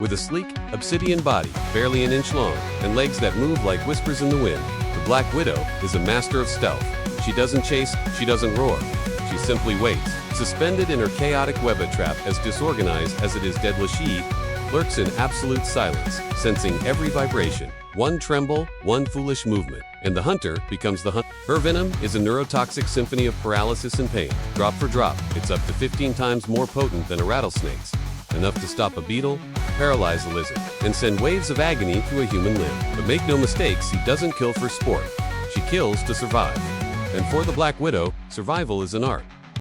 With a sleek, obsidian body, barely an inch long, and legs that move like whispers in the wind, the Black Widow is a master of stealth. She doesn't chase, she doesn't roar. She simply waits, suspended in her chaotic web trap, as disorganized as it is deadly. She lurks in absolute silence, sensing every vibration. One tremble, one foolish movement, and the hunter becomes the hunt. Her venom is a neurotoxic symphony of paralysis and pain. Drop for drop, it's up to 15 times more potent than a rattlesnake's. Enough to stop a beetle, paralyze a lizard, and send waves of agony through a human limb. But make no mistakes, he doesn't kill for sport. She kills to survive. And for the Black Widow, survival is an art.